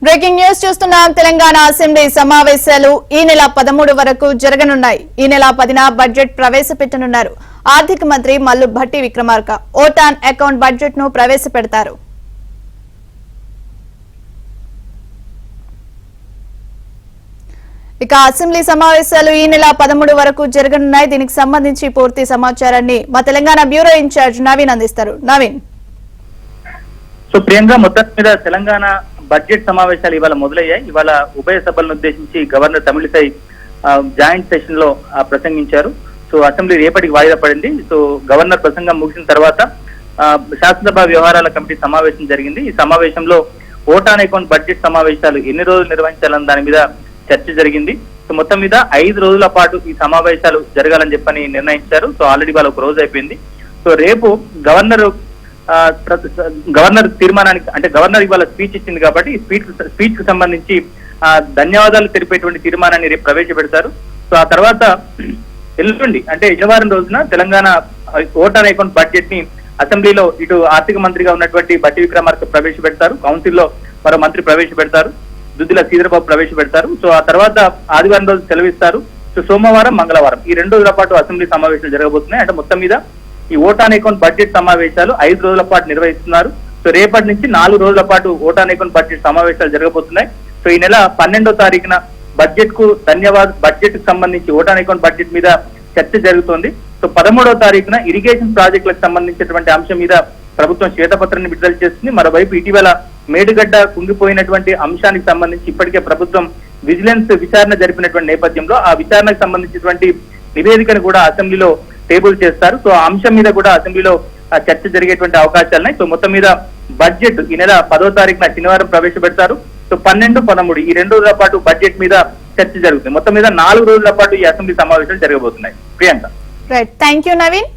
Breaking news చూస్తున్నాం. Telangana assembly సమావేశాలు ఈ నెల 13 వరకు జరగనున్నాయి. ఈ నెల 10న బడ్జెట్ ప్రవేశపెట్టనున్నారు. ఆర్థిక మంత్రి Mallu Bhatti Vikramarka vote on account budget ను ప్రవేశపెడతారు. ఇక అసెంబ్లీ సమావేశాలు ఈ నెల 13 వరకు జరగనున్నాయి. దీనికి సంబంధించి పూర్తి సమాచారాన్ని మా తెలంగాణ బ్యూరో ఇన్ఛార్జ్ నవీన్ అందిస్తారు. నవీన్. సో ప్రియాంక, మొత్తం మీద తెలంగాణ బడ్జెట్ సమావేశాలు ఇవాళ మొదలయ్యాయి. ఇవాళ ఉభయ సభలను ఉద్దేశించి గవర్నర్ తమిళిసై జాయింట్ సెషన్ లో ప్రసంగించారు. సో అసెంబ్లీ రేపటికి వాయిదా పడింది. సో గవర్నర్ ప్రసంగం ముగిసిన తర్వాత శాసనసభ వ్యవహారాల కమిటీ సమావేశం జరిగింది. ఈ సమావేశంలో ఓటాన్ అకౌంట్ బడ్జెట్ సమావేశాలు ఎన్ని రోజులు నిర్వహించాలన్న దాని మీద చర్చ జరిగింది. సో మొత్తం మీద 5 రోజుల పాటు ఈ సమావేశాలు జరగాలని చెప్పని నిర్ణయించారు. సో ఆల్రెడీ వాళ్ళ ఒక రోజు అయిపోయింది. సో రేపు గవర్నర్ తీర్మానానికి, అంటే గవర్నర్ ఇవాళ స్పీచ్ ఇచ్చింది కాబట్టి స్పీచ్ కు సంబంధించి ధన్యవాదాలు తెలిపేటువంటి తీర్మానాన్ని రేపు ప్రవేశపెడతారు. సో ఆ తర్వాత ఎల్లుండి అంటే శనివారం రోజున తెలంగాణ ఓటాన్ అకౌంట్ బడ్జెట్ ని అసెంబ్లీలో ఇటు ఆర్థిక మంత్రిగా ఉన్నటువంటి భట్టి విక్రమార్క ప్రవేశపెడతారు. కౌన్సిల్లో మరో మంత్రి ప్రవేశపెడతారు. దుద్దిల శ్రీధరబాబు ప్రవేశపెడతారు. సో ఆ తర్వాత ఆదివారం రోజు సెలవిస్తారు. సో సోమవారం, మంగళవారం ఈ 2 రోజుల పాటు అసెంబ్లీ సమావేశాలు జరగబోతున్నాయి. అంటే మొత్తం మీద ఈ ఓటాన్ అకౌంట్ బడ్జెట్ సమావేశాలు 5 రోజుల పాటు నిర్వహిస్తున్నారు. సో రేపటి నుంచి 4 రోజుల పాటు ఓటాన్ అకౌంట్ బడ్జెట్ సమావేశాలు జరగబోతున్నాయి. సో ఈ నెల 12వ తారీఖున బడ్జెట్ కు బడ్జెట్ కు సంబంధించి ఓటాన్ అకౌంట్ బడ్జెట్ మీద చర్చ జరుగుతోంది. సో 13వ తారీఖున ఇరిగేషన్ ప్రాజెక్టులకు సంబంధించినటువంటి అంశం మీద ప్రభుత్వం శ్వేతపత్రాన్ని విడుదల చేస్తుంది. మరోవైపు ఇటీవల మేడిగడ్డ కుంగిపోయినటువంటి అంశానికి సంబంధించి ఇప్పటికే ప్రభుత్వం విజిలెన్స్ విచారణ జరిపినటువంటి నేపథ్యంలో ఆ విచారణకు సంబంధించినటువంటి నివేదికను కూడా అసెంబ్లీలో టేబుల్ చేస్తారు. సో ఆ అంశం మీద కూడా అసెంబ్లీలో చర్చ జరిగేటువంటి అవకాశాలున్నాయి. సో మొత్తం మీద బడ్జెట్ ఈ నెల 10వ తారీఖున శనివారం ప్రవేశపెడతారు. సో 12, 13 ఈ 2 రోజుల పాటు బడ్జెట్ మీద చర్చ జరుగుతుంది. మొత్తం మీద 4 రోజుల పాటు ఈ అసెంబ్లీ సమావేశాలు జరగబోతున్నాయి. Priyanka. Right, thank you Naveen.